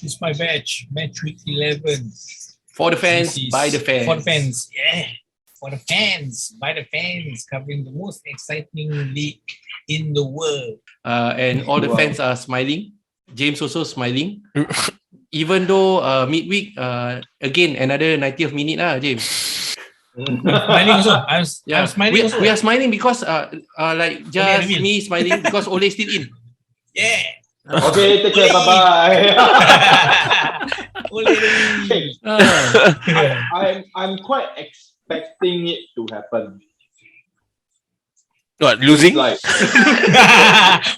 It's my batch. Matchweek 11. For the fans, This is by the fans. For the fans, yeah. For the fans, by the fans, covering the most exciting league in the world. And all the fans are smiling. James also smiling. Even though midweek, again, another 90th minute James. Smiling also. I'm smiling also. We are smiling because like just me smiling because Ole still in. Yeah. Okay, take care. Bye-bye. I'm quite expecting it to happen. What, losing? Like,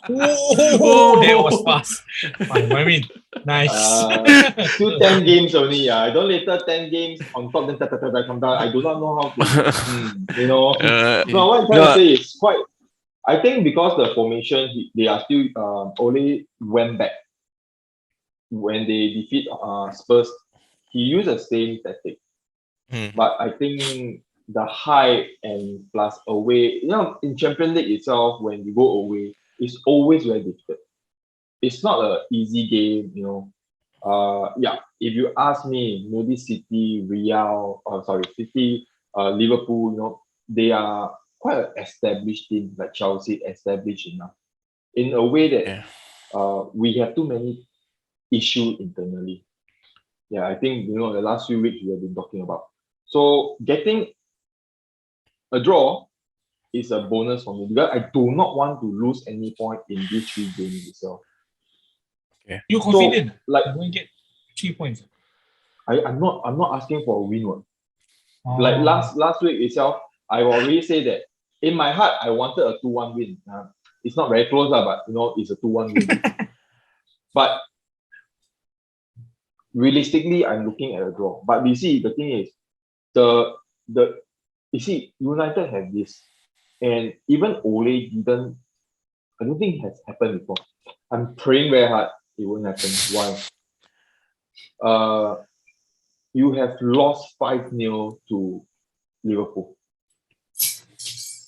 oh, that was fast. I mean, nice. Still 10 games only. Don't later 10 games on top, then come down. I do not know how to, you know. No, what I'm trying to say is quite. I think because the formation, they are still only went back when they defeat Spurs. He used the same tactic, but I think the high and plus away, in Champions League itself, when you go away, it's always very difficult. It's not an easy game, if you ask me, maybe City, City, Liverpool, they are quite an established team, like Chelsea, established enough. In a way that we have too many issues internally. Yeah, I think, the last few weeks we have been talking about. So getting a draw is a bonus for me because I do not want to lose any point in these 3 games itself. Yeah. You're confident? So, like, I'm going to get 3 points. I'm not asking for a win. Like last week itself, I already say that in my heart I wanted a 2-1 win. It's not very close, but it's a 2-1 win. But realistically, I'm looking at a draw. But you see, the thing is, United have this, and even Ole didn't. I don't think it has happened before. I'm praying very hard it won't happen. Why? You have lost 5-0 to Liverpool.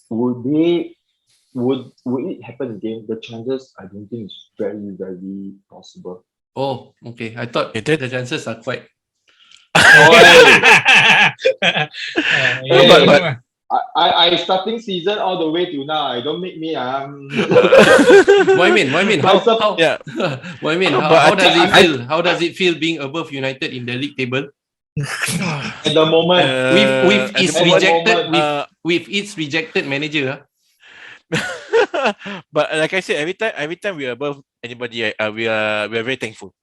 Would it happen again? The chances, I don't think it's very, very possible. Oh, okay. I thought the chances are quite. But I starting season all the way to now. I don't make me. What I mean? How does it feel? How does it feel being above United in the league table? At the moment, with its rejected manager. But like I said, every time we are above anybody, we are very thankful.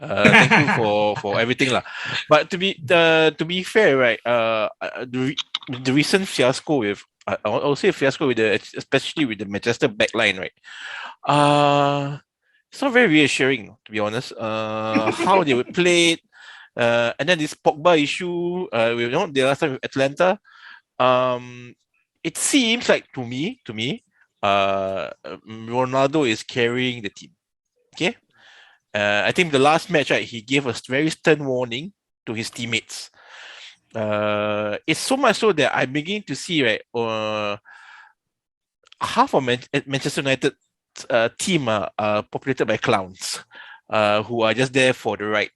Thankful for everything lah. But to be fair, right? The recent fiasco with I'll say fiasco with especially with the Manchester backline, right? It's not very reassuring, to be honest. How they would play it. And then this Pogba issue, the last time with Atlanta, it seems like to me, Ronaldo is carrying the team. Okay, I think the last match, right, he gave a very stern warning to his teammates. It's so much so that I'm beginning to see, right, half of Manchester United team are populated by clowns, who are just there for the ride.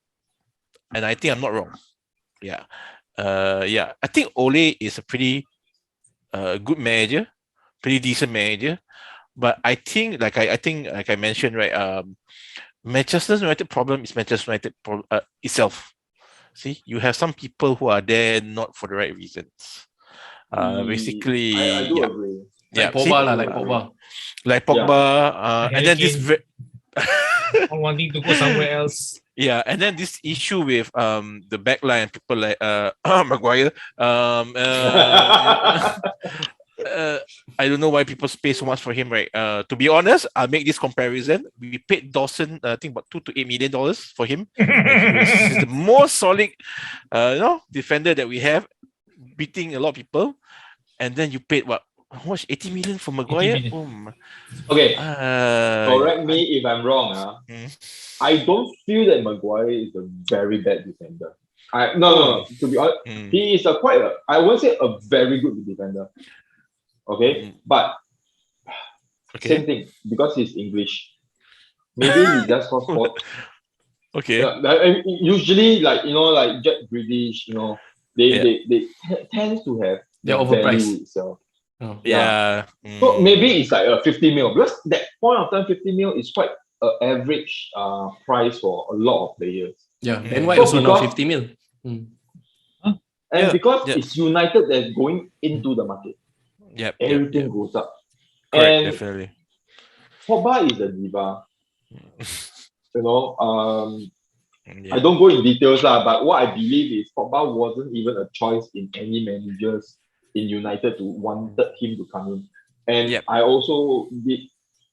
And I think I'm not wrong. Yeah. I think Ole is a pretty good manager, pretty decent manager. But I think, like I mentioned, right, Manchester United problem is Manchester United itself. See, you have some people who are there not for the right reasons. Basically, I do agree. Like Pogba. And then this wanting to go somewhere else. Yeah, and then this issue with the backline, people like Maguire. I don't know why people pay so much for him, right? To be honest, I'll make this comparison. We paid Dawson, I think about $2 to $8 million for him. He's the most solid, defender that we have, beating a lot of people. And then you paid what? How much? 80 million for Maguire? Okay. Correct me if I'm wrong. I don't feel that Maguire is a very bad defender. No. To be honest, he is I won't say a very good defender. Okay, but same thing, because he's English. Maybe he just got Okay. And usually, like like Jack Grealish, they tend to have They're the value overpriced. itself. Oh. Yeah. So maybe it's like a 50 mil because that point of time 50 mil is quite an average price for a lot of players. Yeah. Ben White So also now because 50 mil. Mm. and because yeah. it's United that's going into the market, Yep. everything goes up. Correct. And Definitely. Pogba is a diva. I Yeah. don't go in details but what I believe is Pogba wasn't even a choice in any managers in United to wanted him to come in. And Yep. I also did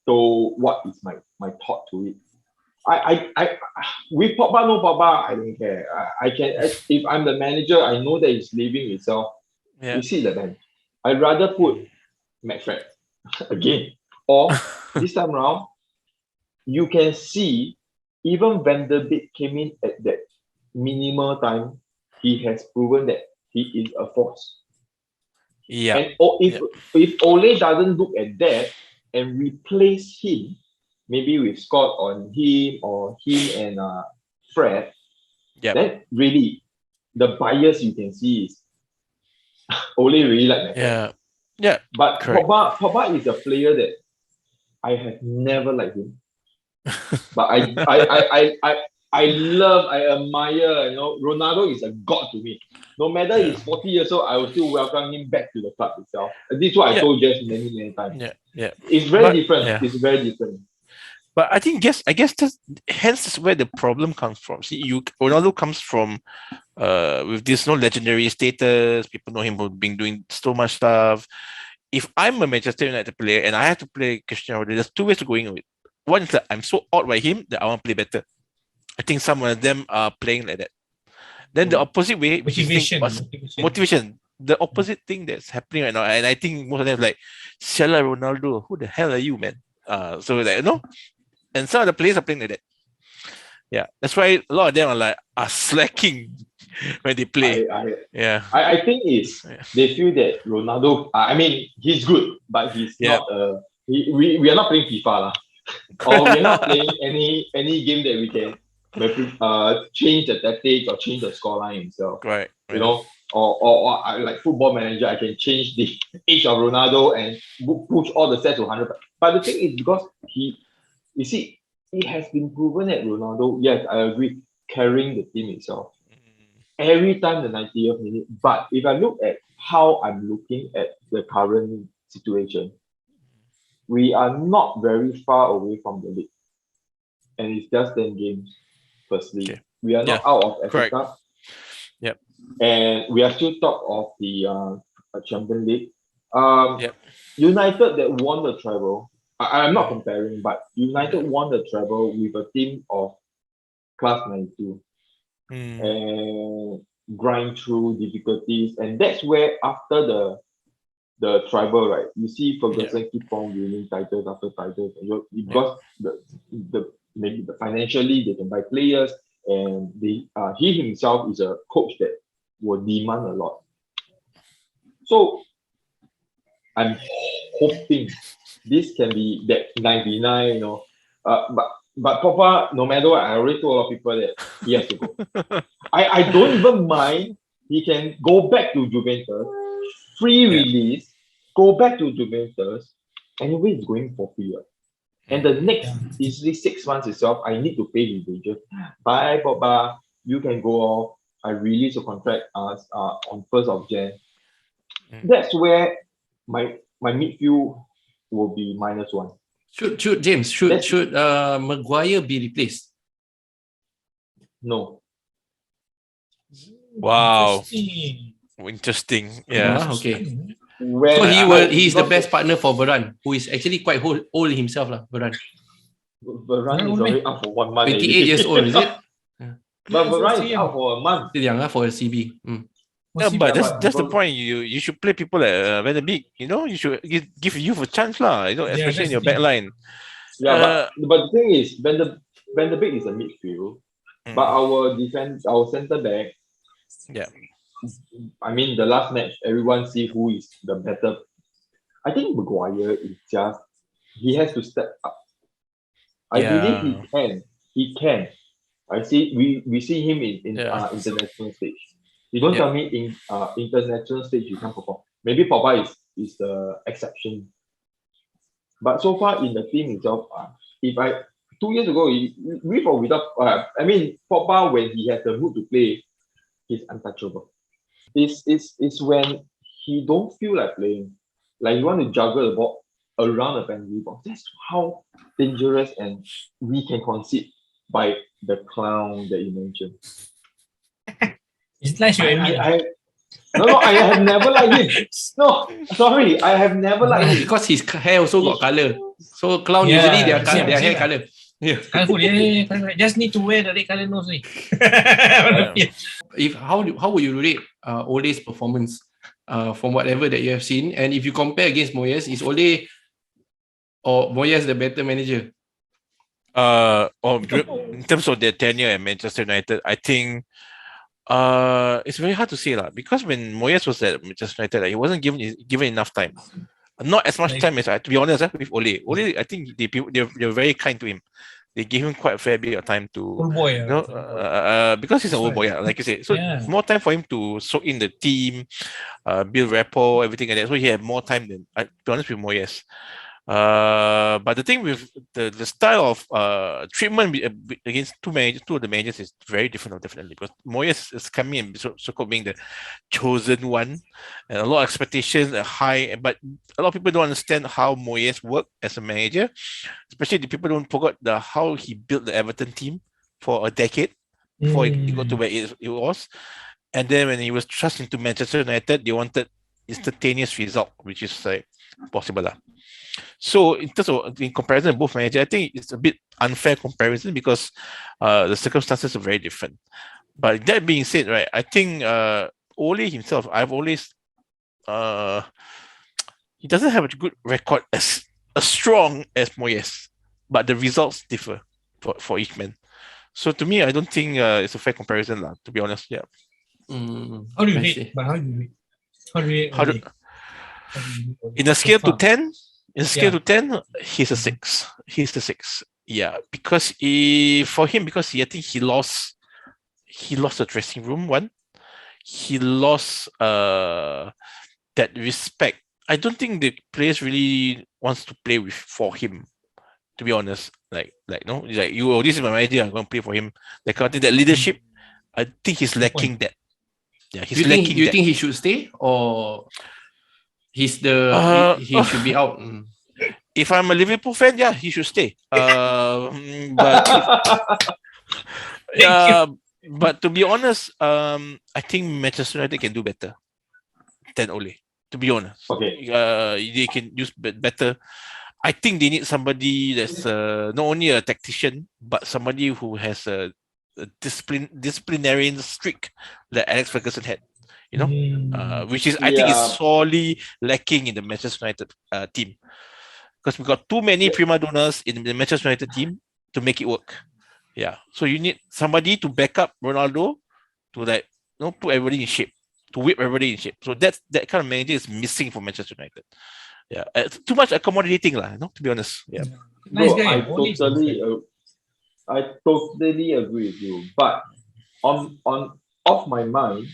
so what is my thought to it. I with Pogba, no Pogba, I don't care. I can if I'm the manager, I know that he's leaving himself. Yeah. You see the bench. I'd rather put McFred again. Or this time around, you can see even Van der Beek came in at that minimal time, he has proven that he is a force. Yeah. And if Ole doesn't look at that and replace him, maybe with Scott on him or him and Fred, then really the bias you can see is Ole really like that. Yeah. Yeah. But Correct. Pogba is a player that I have never liked him. But I love, I admire, Ronaldo is a god to me. No matter he's 40 years old, I will still welcome him back to the club itself. And this is what I told Jess many times. Yeah. It's very different. Yeah. It's very different. But I guess that's hence where the problem comes from. See, Ronaldo comes from with this legendary status. People know him for being doing so much stuff. If I'm a Manchester United player and I have to play Cristiano Ronaldo, there's two ways to going with. One is that I'm so awed by him that I want to play better. I think some of them are playing like that. Then the opposite way, which motivation. The opposite thing that's happening right now, and I think most of them like, Shala Ronaldo, who the hell are you, man? So like and some of the players are playing like that. Yeah, that's why a lot of them are slacking when they play. I think they feel that Ronaldo. I mean, he's good, but he's not. We are not playing FIFA lah, or we are not playing any game that we can change the tactics or change the scoreline himself. Right. Or like Football Manager, I can change the age of Ronaldo and push all the stats to 100. But the thing is because you see, it has been proven that Ronaldo, yes, I agree, carrying the team itself every time the 90th minute. But if I look at how I'm looking at the current situation, we are not very far away from the league, and it's just 10 games. Firstly, we are not out of Africa. Yep. And we are still top of the Champions League. United that won the treble. I'm not comparing, but United won the treble with a team of class 92 and grind through difficulties. And that's where after the treble, right, you see Ferguson keep on winning titles after titles because maybe the financially they can buy players, and he himself is a coach that will demand a lot. So I'm hoping this can be that 99, but Pogba, no matter what, I already told a lot of people that he has to go. I don't even mind. He can go back to Juventus, free release, go back to Juventus. Anyway, he's going for free. And the next easily 6 months itself, I need to pay his wages. Bye, Pogba. You can go off. I release a contract on 1st of Jan. That's where my midfield will be -1. Should Maguire be replaced? No. Wow. Interesting. Yeah. Okay. So he's the best partner for Varane, who is actually quite old himself, Varane. Varane is already out for 1 month. 28 years old, is it? But Varane is out for a month. Still young for a CB. But that's the point. You should play people like Van der Beek. You should give youth a chance, lah. Especially in your back line. Yeah, but the thing is, Van der Beek is a midfield, but our defense, our centre back. Yeah. I mean, the last match, everyone see who is the better. I think Maguire is he has to step up. I believe he can. We see him in international stage. You don't tell me in international stage you can't perform. Maybe Pogba is the exception. But so far in the team itself, if I 2 years ago, with or without, Pogba when he has the mood to play, he's untouchable. It's when he don't feel like playing, like you want to juggle the ball around the penalty box. That's how dangerous and we can concede by the clown that you mentioned. It's nice you admit. I have never liked him. No, sorry, I have never liked him. Because his hair also got color. So clown usually their hair color. Yeah. Colorful, just need to wear the red color nose. How would you rate Ole's performance from whatever that you have seen? And if you compare against Moyes, is Ole or Moyes the better manager? In terms of their tenure at Manchester United, I think it's very hard to say because when Moyes was at Manchester United, he wasn't given enough time. Not as much time as to be honest with Ole. Ole, I think they're very kind to him. They gave him quite a fair bit of time to, old boy, because he's an old boy, like you said. So more time for him to soak in the team, build rapport, everything like that. So he had more time than, to be honest, with Moyes. But the thing with the style of treatment against two of the managers is very different, definitely, because Moyes is coming in so-called being the chosen one, and a lot of expectations are high, but a lot of people don't understand how Moyes worked as a manager, especially the people don't forget how he built the Everton team for a decade before he got to where it was, and then when he was thrust into Manchester United, they wanted instantaneous result, which is like possible. So in comparison of both managers, I think it's a bit unfair comparison because the circumstances are very different. But that being said, right, I think Ole himself, I've always he doesn't have a good record as strong as Moyes, but the results differ for each man. So to me, I don't think it's a fair comparison, to be honest. Yeah. How do you rate? But how do you rate? In a scale to 10? In a scale to 10, he's a 6. He's a 6. Yeah, because for him, I think he lost the dressing room one. He lost that respect. I don't think the players really wants to play for him, to be honest. This is my manager, I'm going to play for him. That kind of thing, that leadership, I think he's lacking that. Yeah, he's lacking that. Do you think he should stay or he should be out? If I'm a Liverpool fan, he should stay. But to be honest, I think Manchester United can do better than Ole. To be honest, they can use better. I think they need somebody that's not only a tactician but somebody who has a disciplinarian streak that Alex Ferguson had. Which is I think is sorely lacking in the Manchester United team. Because we've got too many prima donnas in the Manchester United team to make it work. Yeah. So you need somebody to back up Ronaldo to put everybody in shape, to whip everybody in shape. So that kind of manager is missing for Manchester United. Yeah. Too much accommodating, to be honest. Yeah. Nice guy. I totally agree with you. But on off my mind,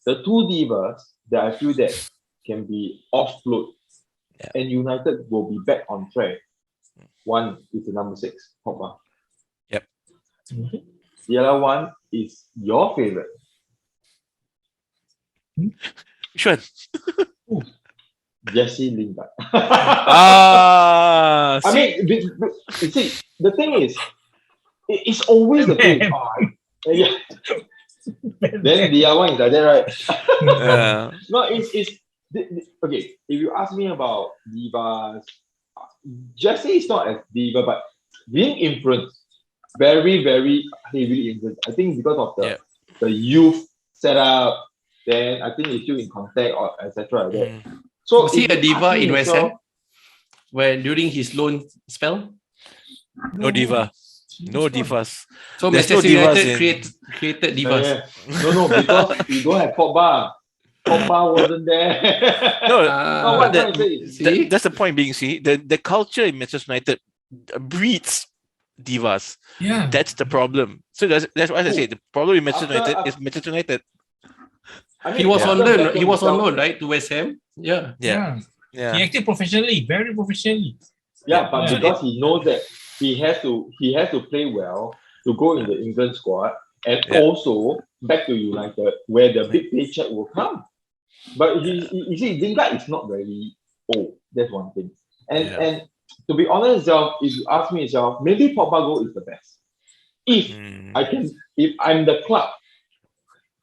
the two divas that I feel that can be offload and United will be back on track. One is the number 6, Pogba. Yep. The other one is your favorite. Sure. Jesse Lingard. I mean, you see, the thing is, it's always the thing. Then the other one is like that, right? No, it's okay. If you ask me about divas, Jesse is not as diva, but being influenced, very, very heavily influenced. I think because of the youth setup, then I think he's still in contact or etc. So was he a diva in West Ham? When during his loan spell? No diva. No divas. So Manchester United created divas. No, because you don't have Pogba. Pogba wasn't there. That's the point being, the culture in Manchester United breeds divas. Yeah. That's the problem. So that's why I say the problem with Manchester After- United is Manchester United. I He was on after loan. Beckham He was on himself- loan, right, to West Ham. Yeah. Yeah. He acted professionally, very professionally. Yeah, but Yeah. because he knows that he has to play well to go in the England squad, and Yeah. also back to United where the big paycheck will come. But you see, Lingard is not very old. That's one thing. And to be honest, if you ask me, maybe Pogba goal is the best. If if I'm the club,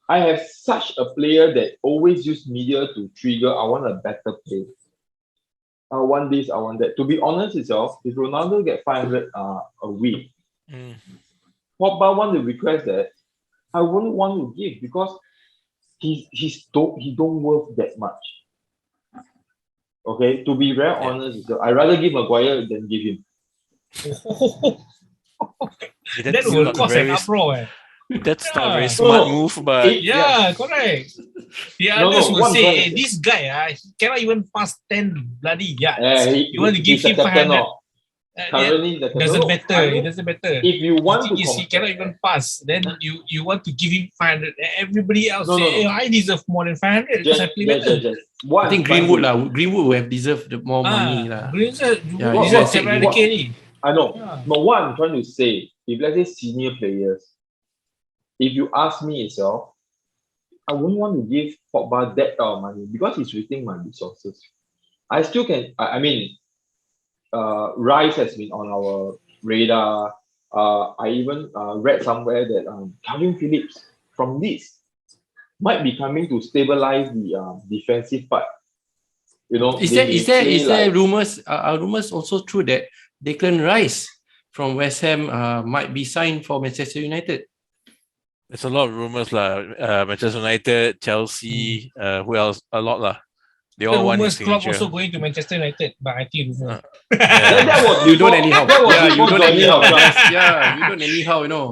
I have such a player that always use media to trigger. I want a better play. I want this, I want that. To be honest itself, if Ronaldo get 500 a week, Pogba want to request that, I wouldn't want to give because he don't worth that much. Okay, to be very honest, I'd rather give Maguire than give him. That will cause an uproar. That's not a very smart move, but Correct. The No, others will one say, person- hey, this guy, he cannot even pass 10 bloody yards. You want to give him 500. Currently, the Doesn't no, matter. I mean, It doesn't matter. if you want to He compare, cannot even pass. Then you want to give him 500. Everybody else No, say, no, no. hey, I deserve more than 500 because I play better. What I think I'm trying Greenwood to- lah. Greenwood would have deserved more money lah. Greenwood Yeah, you deserve said 700k ni. I know, Yeah. but what I'm trying to say, if let's say senior players, if you ask me itself, I wouldn't want to give Pogba that kind of money because he's wasting my resources. I still can. I mean, Rice has been on our radar. I even read somewhere that Calvin Phillips from Leeds might be coming to stabilize the defensive part. You know, Is they there play like- rumors? Are rumors also true that Declan Rice from West Ham might be signed for Manchester United? there's a lot of rumors lah. Manchester United, Chelsea, who else? A lot lah. They The all want rumors his club signature. also going to Manchester United, but I think rumor. That was You don't before- anyhow. that was Yeah, you before don't Johnny anyhow. Howe. Yes, yeah, you don't anyhow. You know.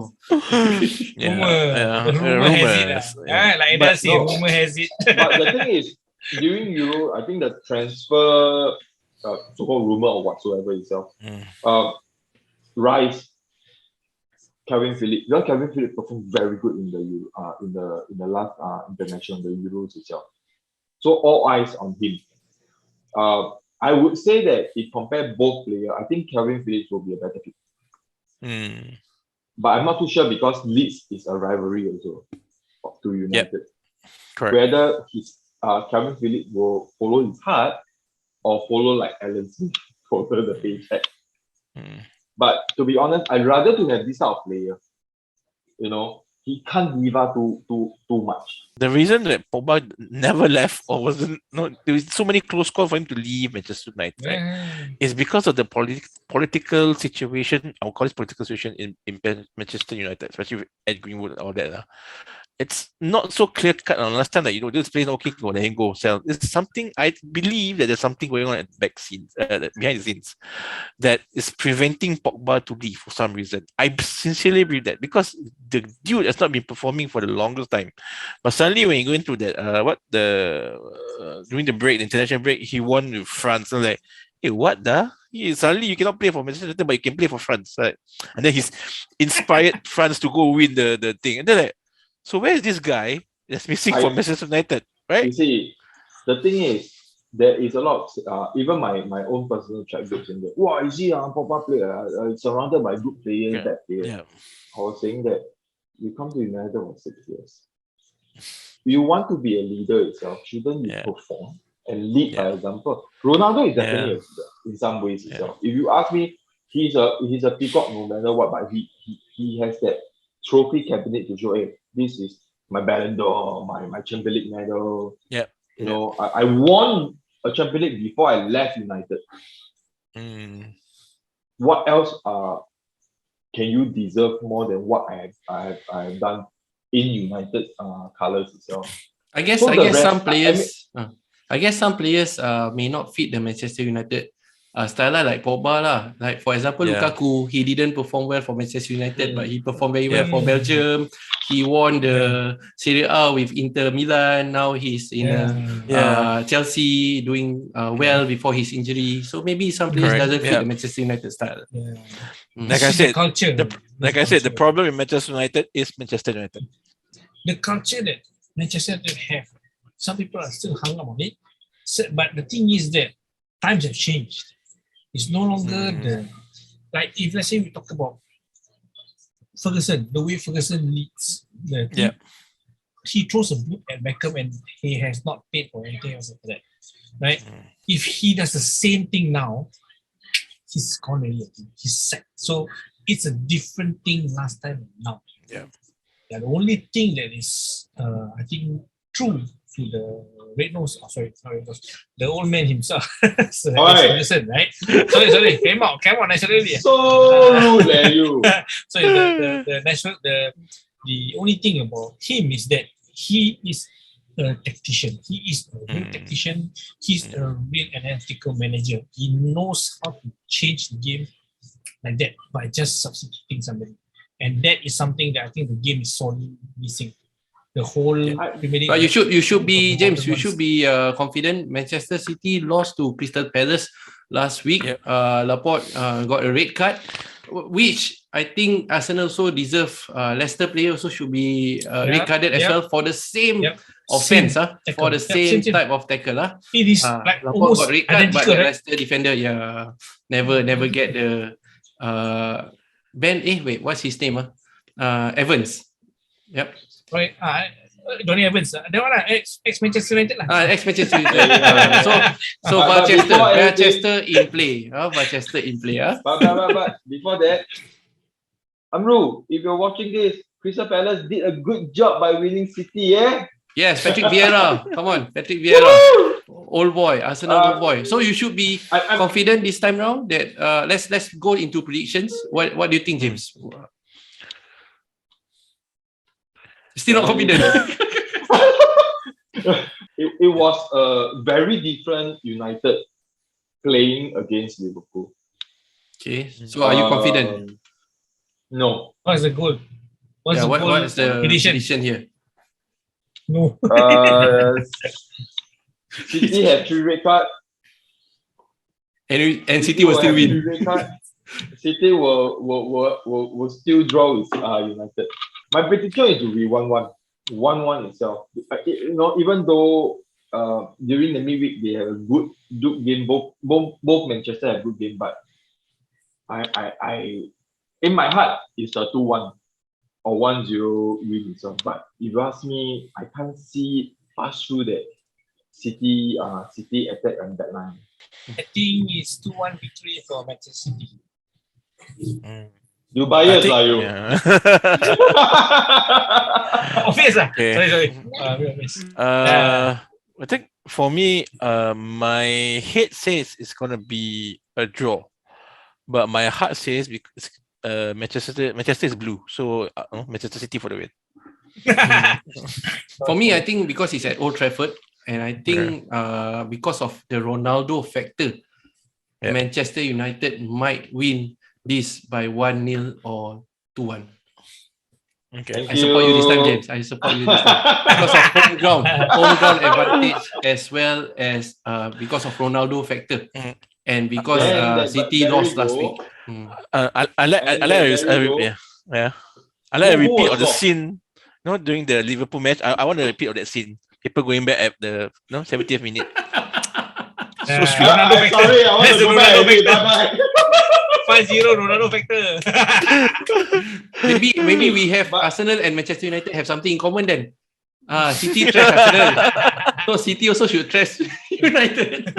Rumor has it. Like But Eda say, no. rumor has it. But the thing is, during Euro, I think the transfer, so-called rumor or whatsoever itself, Rice, Calvin Phillips, because Calvin Phillips performed very good in the last international, the Euros itself. So all eyes on him. I would say that if compare both players, I think Calvin Phillips will be a better pick. But I'm not too sure because Leeds is a rivalry also to United. Correct. Whether Calvin Phillips will follow his heart or follow like Alan Smith, follow the paycheck. But to be honest, I'd rather to have this type of player. You know, he can't diva too much. The reason that Pogba never left or wasn't there was so many close calls for him to leave Manchester United, right? Is because of the political situation. I'll call it political situation in Manchester United, especially with Ed Greenwood and all that. It's not so clear cut on last time that this player okay, go let him go sell. It's something I believe that there's something going on at the back scenes, behind the scenes, that is preventing Pogba to leave for some reason. I sincerely believe that because the dude has not been performing for the longest time, but suddenly when you go into that during the break, the international break, he won with France. And like, hey, what the? Suddenly you cannot play for Manchester United, but you can play for France, right? And then he's inspired France to go win the thing, and then like. So where is this guy that's missing from Manchester United, right? You see, the thing is, there is a lot of, even my own personal chat groups in there. Wow, you see, Pogba player, surrounded by good players, bad players. Yeah. I was saying that you come to United for 6 years. You want to be a leader itself, shouldn't you perform and lead by example? Ronaldo is definitely a leader in some ways itself. If you ask me, he's a peacock no matter what, but he has that trophy cabinet to show, hey, this is my Ballon d'Or, my Champions League medal. Yeah. You know, I won a Champions League before I left United. What else can you deserve more than what I have done in United colours itself? I guess some players may not fit the Manchester United style like Pogba lah. Like for example, Lukaku, he didn't perform well for Manchester United, but he performed very well for Belgium. He won the Serie A with Inter Milan. Now he's in Chelsea doing well before his injury. So maybe some players doesn't fit the Manchester United style. Like I said, culture. the problem in Manchester United is Manchester United. The culture that Manchester United have, some people are still hung up on it. But the thing is that times have changed. It's no longer like if let's say we talk about Ferguson, the way Ferguson leads the team, he throws a boot at Beckham and he has not paid for anything else after that. Right? If he does the same thing now, he's gone already. He's sacked. So it's a different thing last time and now. Yeah. The only thing that is, I think, true to the red nose, the old man himself, so Ferguson, right? Sorry, came out naturally. So rude, you. So the only thing about him is that he is a tactician. He is a real tactician. He's a real analytical manager. He knows how to change the game like that by just substituting somebody. And that is something that I think the game is sorely missing. The whole Premier League. But you should be, James, you should be confident. Manchester City lost to Crystal Palace last week. Laporte got a red card, which I think Arsenal also deserve. Leicester player also should be red carded as well for the same offense, for the same type of tackle. It is like Laporte almost got red card, but the right? Leicester defender, never get the what's his name? Evans. Yep. Right. Donny Evans. That one ex-Manchester United lah. Ex-Manchester United. So Manchester in play. Manchester in play. But before that, Amru, if you're watching this, Crystal Palace did a good job by winning City, Yes, Patrick Vieira. Come on, Patrick Vieira. Old boy, Arsenal old boy. So you should be confident this time round that let's go into predictions. What do you think, James? Still not confident. It was a very different United playing against Liverpool. Okay, so are you confident? No. What's the goal? What is the prediction here? No. City had 3 red cards. And City will still win. City will still draw with United. My prediction is to be 1-1. 1-1 itself. Even though during the midweek they have a good game, both Manchester have good game, but I in my heart it's a 2-1 or 1-0 win itself. But if you ask me, I can't see pass through that City attack on that line. I think it's 2-1 victory for Manchester City. You bias lah, you. Obvious lah. Okay. Sorry. I think for me, my head says it's gonna be a draw, but my heart says because Manchester is blue, so Manchester City for the win. For me, I think because it's at Old Trafford, and I think because of the Ronaldo factor, Manchester United might win this by 1-0 or 2-1. Okay. I support you this time, James. I support you this time. Because of home ground advantage, as well as because of Ronaldo factor. And because City lost last week. I like a repeat of the scene, during the Liverpool match. I want a repeat of that scene. People going back at the 70th minute. So sweet. Ronaldo factor. Sorry, I want to go back. Bye-bye. 5-0 Ronaldo factor. maybe we have Arsenal and Manchester United have something in common then. City trash Arsenal. So City also should trash United.